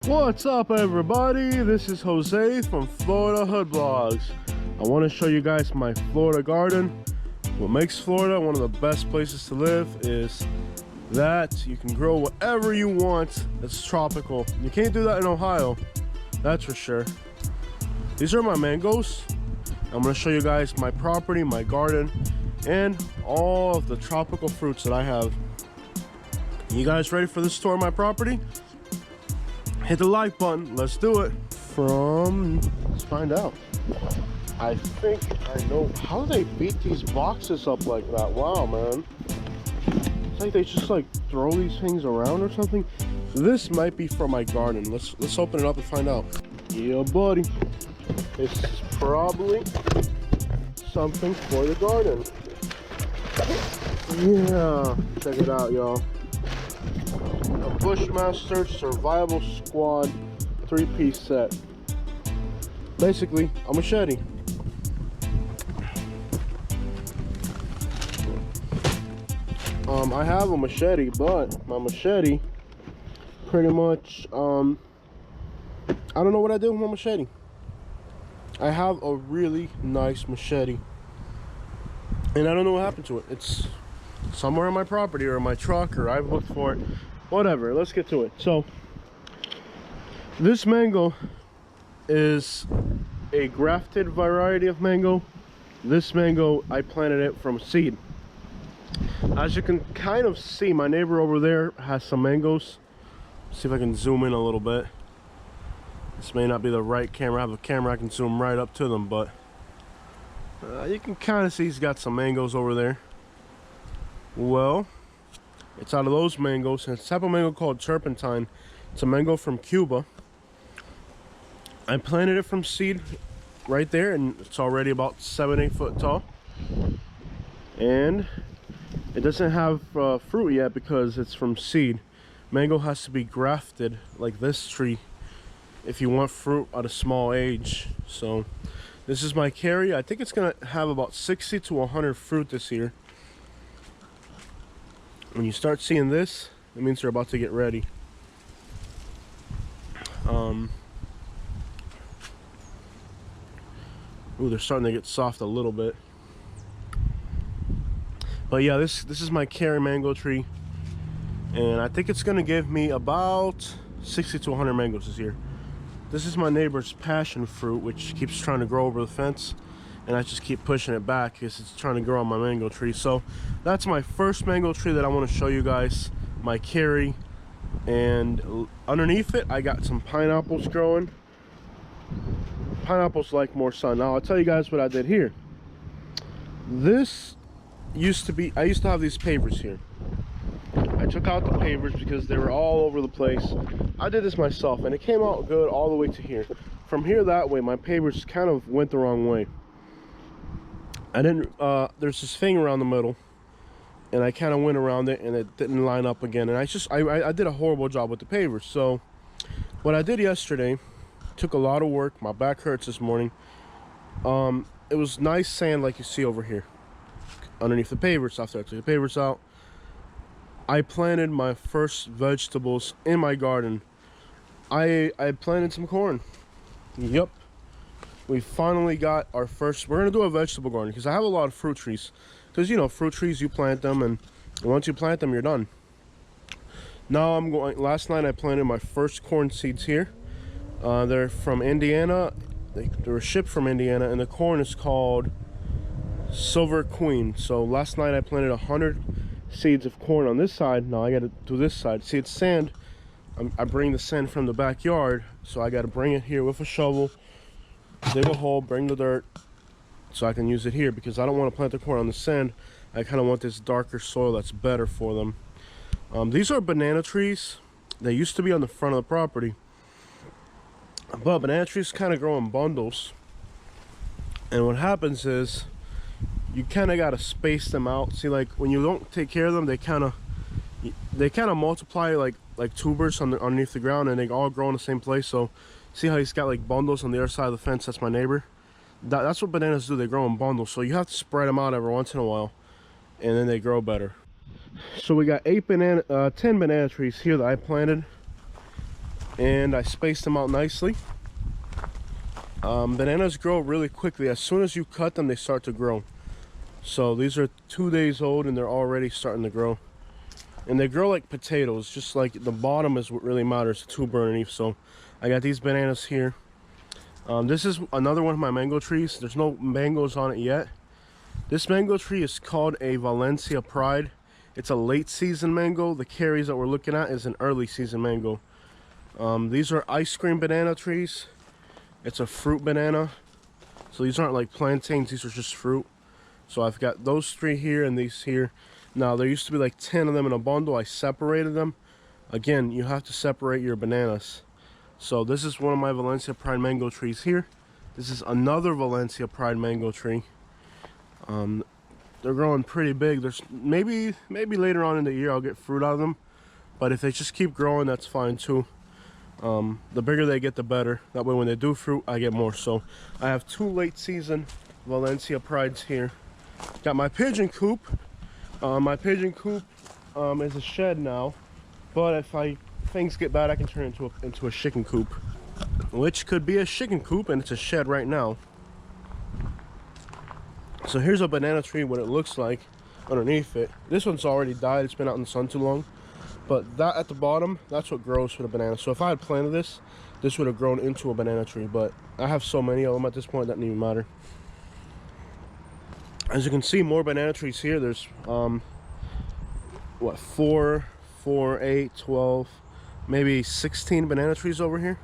What's up, everybody? This is Jose from Florida Hood Blogs. I want to show you guys my Florida garden. What makes Florida one of the best places to live is that you can grow whatever you want that's tropical. You can't do that in Ohio, that's for sure. These are my mangoes. I'm going to show you guys my property, my garden, and all of the tropical fruits that I have. You guys ready for this tour of my property? Hit the like button. Let's do it. Let's find out. I think I know. How do they beat these boxes up like that? Wow, man. It's like they just like throw these things around or something. This might be for my garden. Let's open it up and find out. Yeah, buddy. This is probably something for the garden. Yeah, check it out, y'all. A Bushmaster Survival Squad 3-piece set. Basically, a machete. I have a machete, but my machete pretty much, I don't know what I did with my machete. I have a really nice machete, and I don't know what happened to it. It's somewhere on my property or in my truck, or I've looked for it. Whatever, let's get to it. So this mango is a grafted variety of mango. This mango, I planted it from seed. As you can kind of see, my neighbor over there has some mangoes. See if I can zoom in a little bit. This may not be the right camera. I have a camera I can zoom right up to them, but you can kind of see he's got some mangoes over there. Well, it's out of those mangoes, and it's a type of mango called turpentine. It's a mango from Cuba. I planted it from seed right there, and it's already about 7-8 foot tall. And it doesn't have fruit yet because it's from seed. Mango has to be grafted like this tree if you want fruit at a small age. So this is my carry. I think it's gonna have about 60 to 100 fruit this year. When you start seeing this, it means they're about to get ready. Ooh, they're starting to get soft a little bit. But yeah, this is my carry mango tree, and I think it's gonna give me about 60 to 100 mangoes this year. This is my neighbor's passion fruit, which keeps trying to grow over the fence, and I just keep pushing it back because it's trying to grow on my mango tree. So that's my first mango tree that I want to show you guys, my carry. And underneath it, I got some pineapples growing. Pineapples like more sun. Now I'll tell you guys what I did here. This used to be, I used to have these pavers here. I took out the pavers because they were all over the place. I did this myself, and it came out good all the way to here. From here that way, my pavers kind of went the wrong way. I didn't, there's this thing around the middle, and I kind of went around it, and it didn't line up again. And I did a horrible job with the pavers. So what I did yesterday took a lot of work. My back hurts this morning. It was nice sand like you see over here underneath the pavers. After I took the pavers out, I planted my first vegetables in my garden. I planted some corn. Yep. We finally got our first. We're gonna do a vegetable garden because I have a lot of fruit trees. Because you know, fruit trees, you plant them, and once you plant them, you're done. Now I'm going. Last night I planted my first corn seeds here. They're from Indiana. They were shipped from Indiana, and the corn is called Silver Queen. So last night I planted 100 seeds of corn on this side. Now I got to do this side. See, it's sand. I bring the sand from the backyard, so I got to bring it here with a shovel. Dig a hole, bring the dirt, so I can use it here because I don't want to plant the corn on the sand. I kind of want this darker soil that's better for them. These are banana trees. They used to be on the front of the property, but banana trees kind of grow in bundles, and what happens is you kind of got to space them out. See, like when you don't take care of them, they kind of multiply like tubers underneath the ground, and they all grow in the same place. So see how he's got like bundles on the other side of the fence? That's my neighbor. That's what bananas do. They grow in bundles, so you have to spread them out every once in a while, and then they grow better. So we got 10 banana trees here that I planted. and I spaced them out nicely. Bananas grow really quickly. As soon as you cut them, they start to grow. So these are 2 days old and they're already starting to grow. And they grow like potatoes, just like the bottom is what really matters, the tuber underneath. So I got these bananas here. This is another one of my mango trees. There's no mangoes on it yet. This mango tree is called a Valencia Pride. It's a late season mango. The carries that we're looking at is an early season mango. These are ice cream banana trees. It's a fruit banana. So these aren't like plantains, these are just fruit. So I've got those 3 here and these here. Now there used to be like 10 of them in a bundle. I separated them. Again, you have to separate your bananas. So this is one of my Valencia Pride mango trees here. This is another Valencia Pride mango tree. They're growing pretty big. There's maybe later on in the year I'll get fruit out of them, but if they just keep growing, that's fine too. The bigger they get, the better. That way when they do fruit, I get more. So I have 2 late season Valencia Prides here. Got my pigeon coop. My pigeon coop is a shed now, but if things get bad, I can turn it into a chicken coop, which could be a chicken coop, and it's a shed right now. So here's a banana tree, what it looks like underneath it. This one's already died, it's been out in the sun too long. But that at the bottom, that's what grows for the banana. So if I had planted this would have grown into a banana tree. But I have so many of them at this point, that doesn't even matter. As you can see, more banana trees here. There's, what, 4, 8, 12, maybe 16 banana trees over here.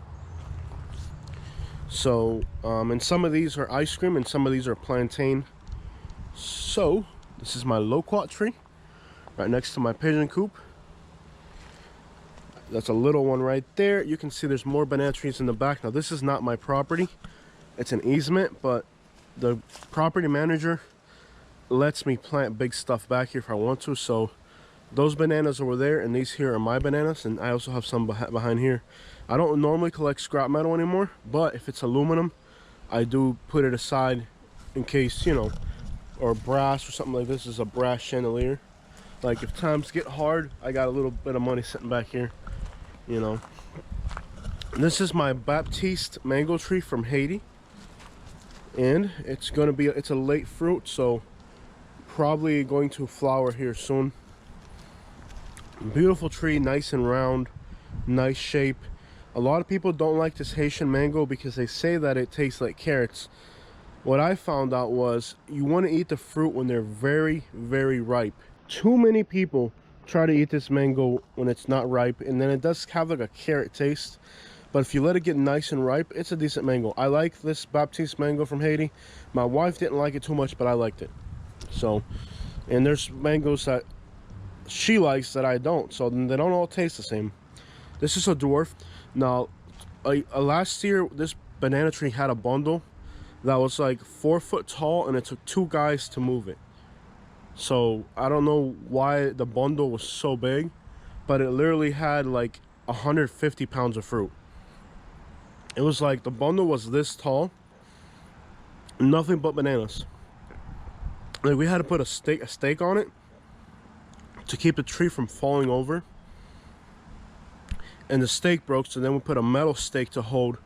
So, and some of these are ice cream and some of these are plantain. So, this is my loquat tree, right next to my pigeon coop. That's a little one right there. You can see there's more banana trees in the back. Now this is not my property, it's an easement, but the property manager lets me plant big stuff back here if I want to. So those bananas over there and these here are my bananas, and I also have some behind here. I don't normally collect scrap metal anymore, but if it's aluminum, I do put it aside in case, you know, or brass or something like this. Is a brass chandelier. Like if times get hard, I got a little bit of money sitting back here, you know. This is my Baptiste mango tree from Haiti, and it's a late fruit, so probably going to flower here soon. Beautiful tree, nice and round, nice shape. A lot of people don't like this Haitian mango because they say that it tastes like carrots. What I found out was you want to eat the fruit when they're very, very ripe. Too many people try to eat this mango when it's not ripe, and then it does have like a carrot taste. But if you let it get nice and ripe, it's a decent mango. I like this Baptiste mango from Haiti. My wife didn't like it too much, but I liked it. So, and there's mangoes that she likes that I don't, so they don't all taste the same. This is a dwarf. Now, last year this banana tree had a bundle that was like 4 foot tall, and it took 2 guys to move it. So I don't know why the bundle was so big, but it literally had like 150 pounds of fruit. It was like the bundle was this tall, nothing but bananas. Like we had to put a stake on it to keep the tree from falling over, and the stake broke, so then we put a metal stake to hold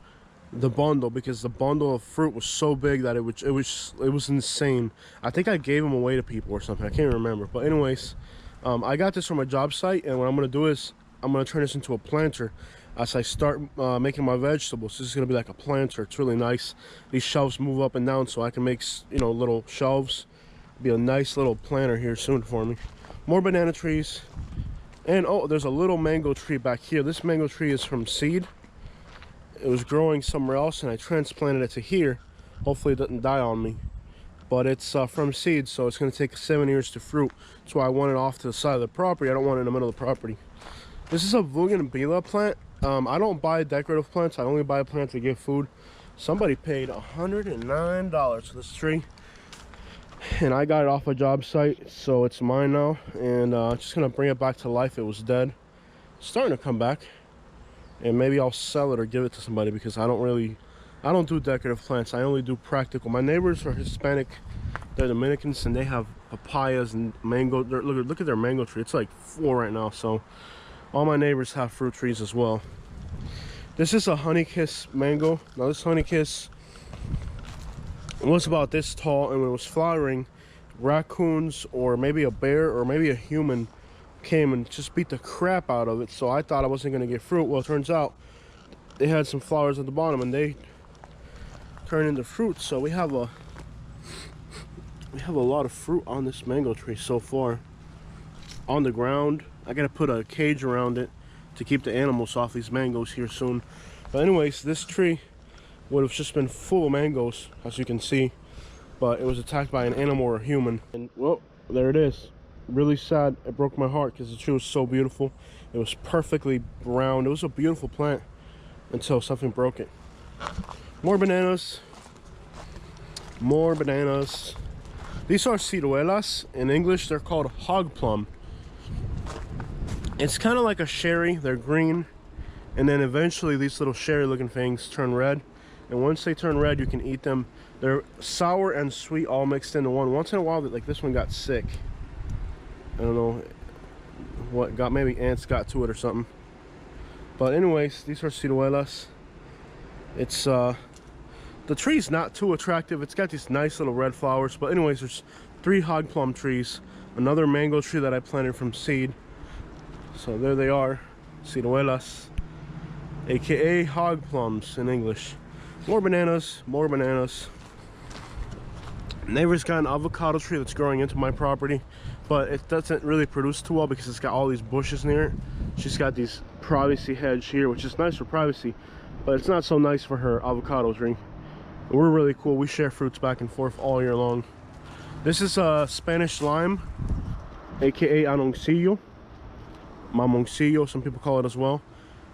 the bundle, because the bundle of fruit was so big that it was insane. I think I gave them away to people or something, I can't remember. But anyways, I got this from a job site, and what I'm gonna do is I'm gonna turn this into a planter as I start making my vegetables. This is gonna be like a planter. It's really nice. These shelves move up and down, so I can make, you know, little shelves. Be a nice little planter here soon for me. More banana trees, and oh, there's a little mango tree back here. This mango tree is from seed. It was growing somewhere else, and I transplanted it to here. Hopefully it doesn't die on me, but it's from seed, so it's going to take 7 years to fruit. That's why I want it off to the side of the property. I don't want it in the middle of the property. This is a bougainvillea plant. I don't buy decorative plants. I only buy plants to give food. Somebody paid $109 for this tree, and I got it off a job site, so it's mine now. And just gonna bring it back to life. It was dead, it's starting to come back, and maybe I'll sell it or give it to somebody, because I don't do decorative plants. I only do practical. My neighbors are Hispanic, they're Dominicans, and they have papayas and mango. Look at their mango tree. It's like 4 right now. So all my neighbors have fruit trees as well. This is a honey kiss mango. Now this honey kiss was about this tall, and when it was flowering, raccoons or maybe a bear or maybe a human came and just beat the crap out of it. So I thought I wasn't going to get fruit. Well, it turns out they had some flowers at the bottom and they turned into fruit. So we have a lot of fruit on this mango tree so far. On the ground, I gotta put a cage around it to keep the animals off these mangoes here soon. But anyways, this tree would have just been full of mangoes, as you can see, but it was attacked by an animal or a human. And well, there it is. Really sad. It broke my heart because the tree was so beautiful. It was perfectly round. It was a beautiful plant until something broke it. More bananas. More bananas. These are ciruelas. In English, they're called hog plum. It's kind of like a cherry. They're green, and then eventually these little cherry looking things turn red, and once they turn red, you can eat them. They're sour and sweet all mixed into one. Once in a while, like this one got sick. I don't know what got, maybe ants got to it or something. But anyways, these are ciruelas. It's the tree's not too attractive. It's got these nice little red flowers. But anyways, there's 3 hog plum trees, another mango tree that I planted from seed. So there they are, ciruelas, aka hog plums in English. More bananas, more bananas. Neighbor's got an avocado tree that's growing into my property, but it doesn't really produce too well because it's got all these bushes near it. She's got these privacy hedge here, which is nice for privacy, but it's not so nice for her avocado tree. We're really cool. We share fruits back and forth all year long. This is a Spanish lime, aka anancillo. Mamoncillo, some people call it as well.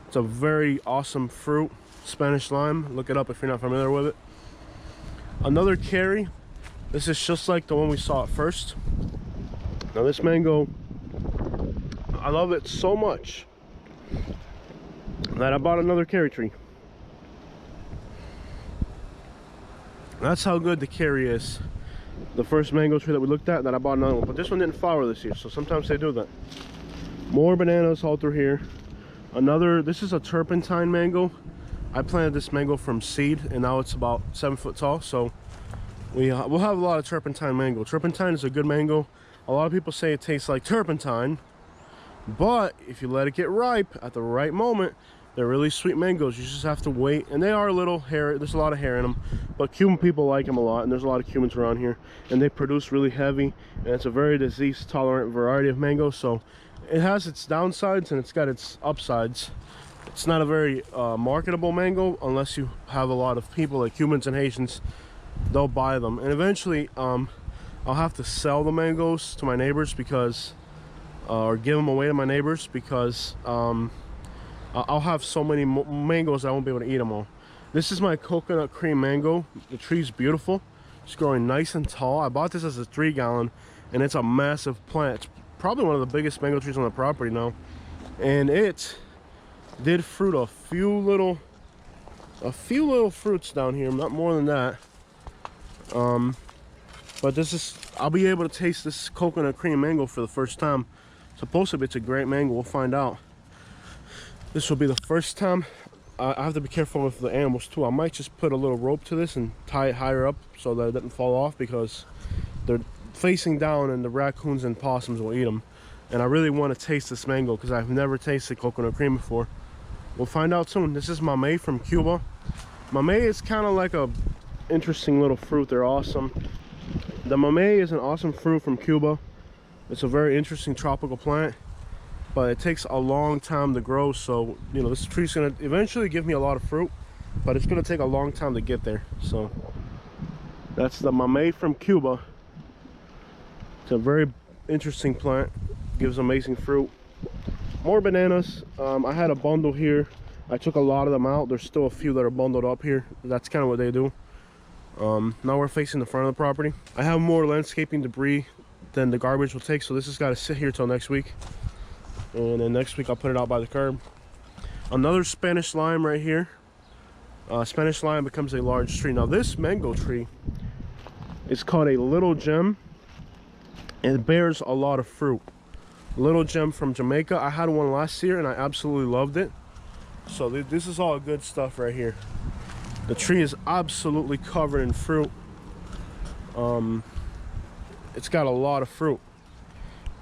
It's a very awesome fruit, Spanish lime. Look it up if you're not familiar with it. Another cherry. This is just like the one we saw at first. Now this mango, I love it so much that I bought another cherry tree. That's how good the cherry is. The first mango tree that we looked at, that I bought another one, but this one didn't flower this year, so sometimes they do that. More bananas all through here. Another, this is a turpentine mango. I planted this mango from seed, and now it's about 7 foot tall, so we'll have a lot of turpentine mango. Turpentine is a good mango. A lot of people say it tastes like turpentine, but if you let it get ripe at the right moment, they're really sweet mangoes. You just have to wait, and they are a little hair. There's a lot of hair in them, but Cuban people like them a lot, and there's a lot of Cubans around here, and they produce really heavy, and it's a very disease tolerant variety of mango. So it has its downsides and it's got its upsides. It's not a very marketable mango unless you have a lot of people like Cubans and Haitians. They'll buy them, and eventually I'll have to sell the mangoes to my neighbors because or give them away to my neighbors because I'll have so many mangoes I won't be able to eat them all. This is my coconut cream mango. The tree's beautiful. It's growing nice and tall. I bought this as a 3-gallon, and it's a massive plant. It's probably one of the biggest mango trees on the property now, and it did fruit a few little fruits down here, not more than that. But this is, I'll be able to taste this coconut cream mango for the first time. Supposedly it's a great mango. We'll find out. This will be the first time. I have to be careful with the animals too. I might just put a little rope to this and tie it higher up so that it doesn't fall off, because they're facing down and the raccoons and possums will eat them. And I really want to taste this mango because I've never tasted coconut cream before. We'll find out soon. This is mamey from Cuba. Mamey is kind of like a interesting little fruit. They're awesome. The mamey is an awesome fruit from Cuba. It's a very interesting tropical plant, but it takes a long time to grow. So, you know, this tree's gonna eventually give me a lot of fruit, but it's gonna take a long time to get there. So that's the mamey from Cuba. It's a very interesting plant, gives amazing fruit. More bananas. I had a bundle here. I took a lot of them out. There's still a few that are bundled up here. That's kind of what they do. Now we're facing the front of the property. I have more landscaping debris than the garbage will take, so this has got to sit here till next week, and then next week I'll put it out by the curb. Another Spanish lime right here. Spanish lime becomes a large tree. Now this mango tree is called a little gem, and it bears a lot of fruit. Little gem from Jamaica. I had one last year and I absolutely loved it. So this is all good stuff right here. The tree is absolutely covered in fruit. It's got a lot of fruit.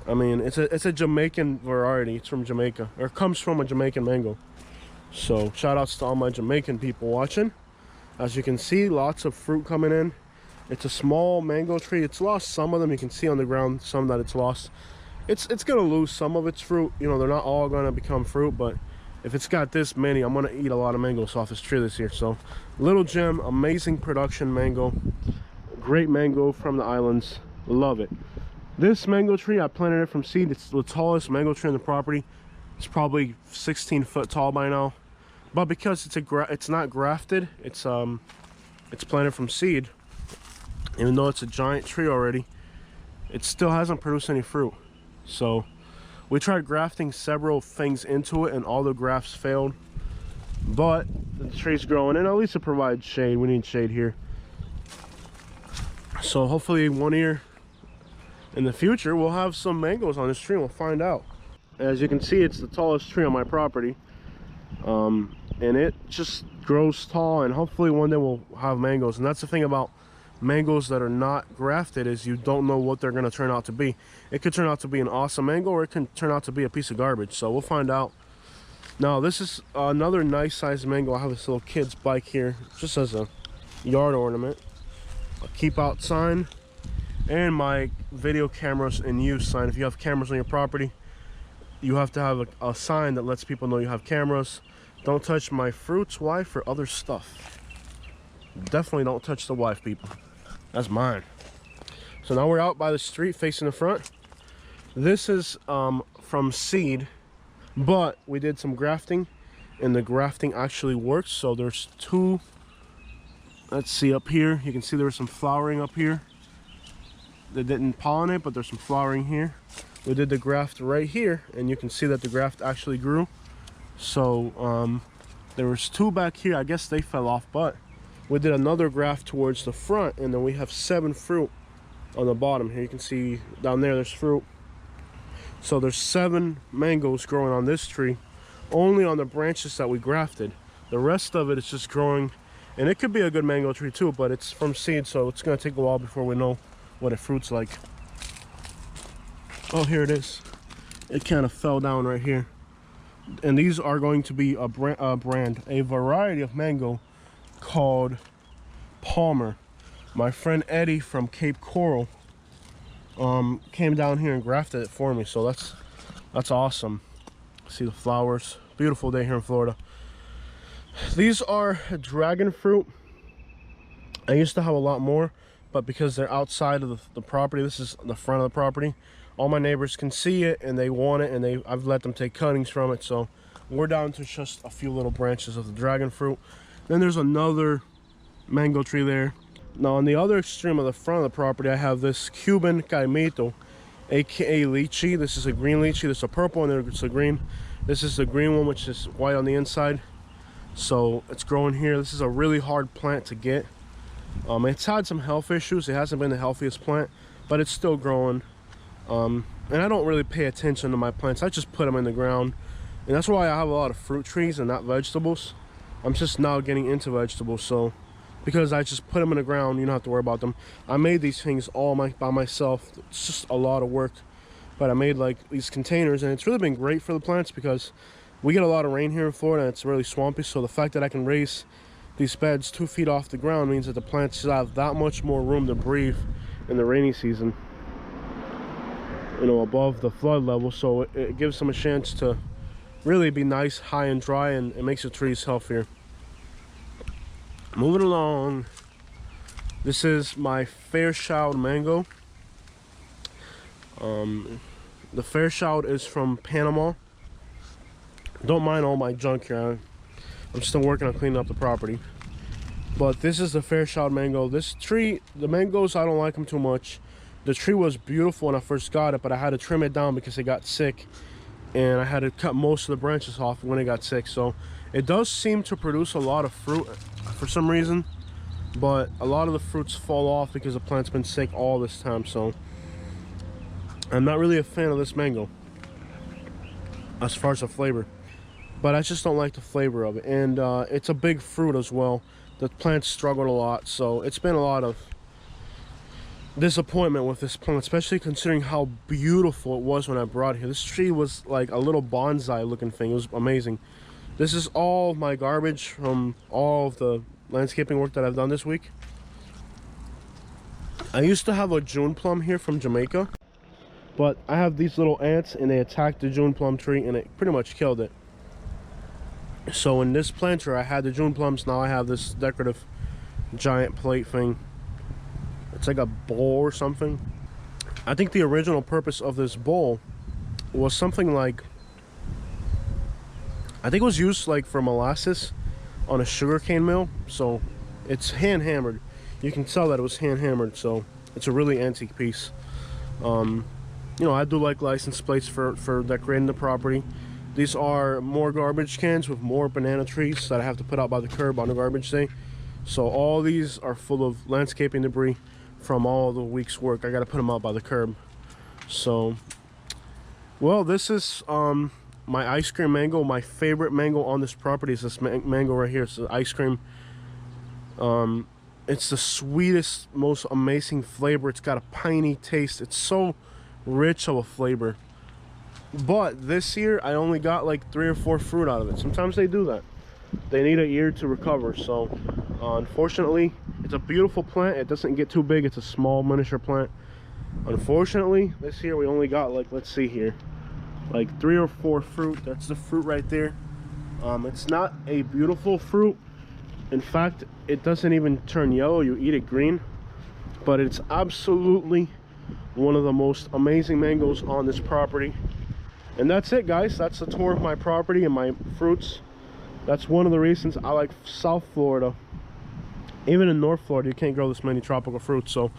I mean, it's a Jamaican variety. It's from Jamaica, or comes from a Jamaican mango. So shout outs to all my Jamaican people watching. As you can see, lots of fruit coming in. It's a small mango tree. It's lost some of them. You can see on the ground some that it's lost. It's gonna lose some of its fruit. You know, they're not all gonna become fruit, but if it's got this many, I'm gonna eat a lot of mangoes off this tree this year. So Little Gem, amazing production mango, great mango from the islands, love it. This mango tree, I planted it from seed. It's the tallest mango tree on the property. It's probably 16 foot tall by now, but because it's not grafted, it's planted from seed. Even though it's a giant tree already, it still hasn't produced any fruit. So we tried grafting several things into it and all the grafts failed, but the tree's growing and at least it provides shade. We need shade here. So hopefully one year in the future we'll have some mangoes on this tree. We'll find out. As you can see, it's the tallest tree on my property, and it just grows tall, and hopefully one day we'll have mangoes. And that's the thing about mangoes that are not grafted, is you don't know what they're going to turn out to be. It could turn out to be an awesome mango, or it can turn out to be a piece of garbage. So we'll find out. Now this is another nice sized mango. I have this little kid's bike here just as a yard ornament, a keep out sign, and my video cameras in use sign. If you have cameras on your property, you have to have a sign that lets people know you have cameras. Don't touch my fruits, wife, or other stuff. Definitely don't touch the wife, people. That's mine. So now we're out by the street facing the front. This is from seed, but we did some grafting, and the grafting actually works. So there's two, let's see up here, you can see there was some flowering up here. They didn't pollinate, but there's some flowering here. We did the graft right here, and you can see that the graft actually grew. So there was two back here. I guess they fell off, but we did another graft towards the front, and then we have 7 fruit on the bottom here. You can see down there there's fruit. So there's 7 mangoes growing on this tree, only on the branches that we grafted. The rest of it is just growing, and it could be a good mango tree too, but it's from seed, so it's gonna take a while before we know what it fruits like. Oh, here it is. It kind of fell down right here. And these are going to be a variety of mango called Palmer. My friend Eddie from Cape Coral came down here and grafted it for me, so that's awesome. See the flowers. Beautiful day here in Florida. These are dragon fruit. I used to have a lot more, but because they're outside of the property, this is the front of the property, all my neighbors can see it and they want it, and I've let them take cuttings from it. So we're down to just a few little branches of the dragon fruit. Then there's another mango tree there. Now on the other extreme of the front of the property, I have this Cuban caimito, aka lychee. This is a green lychee. There's a purple and there's a green. This is the green one, which is white on the inside. So it's growing here. This is a really hard plant to get. It's had some health issues. It hasn't been the healthiest plant, but it's still growing. And I don't really pay attention to my plants. I just put them in the ground, and that's why I have a lot of fruit trees and not vegetables. I'm just now getting into vegetables, so because I just put them in the ground, you don't have to worry about them. I made these things all by myself. It's just a lot of work, but I made like these containers, and it's really been great for the plants because we get a lot of rain here in Florida and it's really swampy. So the fact that I can raise these beds 2 feet off the ground means that the plants have that much more room to breathe in the rainy season, you know, above the flood level. So it gives them a chance to really be nice, high and dry, and it makes the trees healthier. Moving along, this is my Fairchild mango. The Fairchild is from Panama. Don't mind all my junk here. I'm still working on cleaning up the property. But this is the Fairchild mango. This tree, the mangoes, I don't like them too much. The tree was beautiful when I first got it, but I had to trim it down because it got sick, and I had to cut most of the branches off when it got sick. So it does seem to produce a lot of fruit for some reason, but a lot of the fruits fall off because the plant's been sick all this time. So I'm not really a fan of this mango as far as the flavor. but I just don't like the flavor of it. And it's a big fruit as well. The plants struggled a lot, so it's been a lot of disappointment with this plant, especially considering how beautiful it was when I brought it here. This tree was like a little bonsai looking thing. It was amazing. This is all my garbage from all of the landscaping work that I've done this week. I used to have a June plum here from Jamaica, but I have these little ants and they attacked the June plum tree and it pretty much killed it. So in this planter I had the June plums. Now I have this decorative giant plate thing. It's like a bowl or something. I think the original purpose of this bowl was something like, I think it was used like for molasses on a sugarcane mill. So it's hand hammered. You can tell that it was hand hammered, so it's a really antique piece. You know, I do like license plates for decorating the property. These are more garbage cans with more banana trees that I have to put out by the curb on a garbage day. So all these are full of landscaping debris from all the week's work. I got to put them out by the curb. So, well, this is my ice cream mango. My favorite mango on this property is this mango right here. It's the ice cream. It's the sweetest, most amazing flavor. It's got a piney taste. It's so rich of a flavor. But this year I only got like 3 or 4 fruit out of it. Sometimes they do that. They need a year to recover. So unfortunately, it's a beautiful plant. It doesn't get too big. It's a small miniature plant. Unfortunately, this year we only got like, let's see here, like 3 or 4 fruit. That's the fruit right there. It's not a beautiful fruit. In fact, it doesn't even turn yellow. You eat it green. But it's absolutely one of the most amazing mangoes on this property. And that's it, guys. That's the tour of my property and my fruits. That's one of the reasons I like South Florida. Even in North Florida, you can't grow this many tropical fruits. So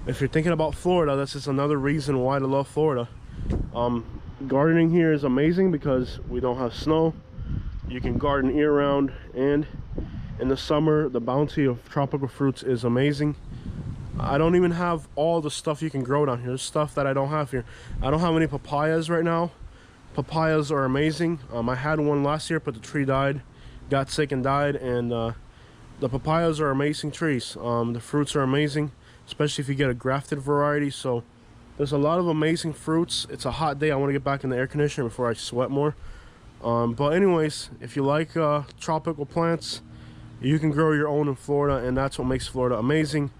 if you're thinking about Florida, that's just another reason why to love Florida. Gardening here is amazing because we don't have snow. You can garden year-round, and in the summer the bounty of tropical fruits is amazing. I don't even have all the stuff you can grow down here. There's stuff that I don't have here. I don't have any papayas right now. Papayas are amazing. I had one last year, but the tree died, got sick and died. And the papayas are amazing trees. The fruits are amazing, especially if you get a grafted variety. So there's a lot of amazing fruits. It's a hot day. I want to get back in the air conditioner before I sweat more. But anyways, if you like tropical plants, you can grow your own in Florida, and that's what makes Florida amazing.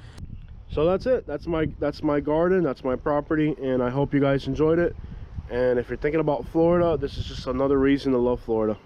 So that's it. That's my garden. That's my property, and I hope you guys enjoyed it. And if you're thinking about Florida, this is just another reason to love Florida.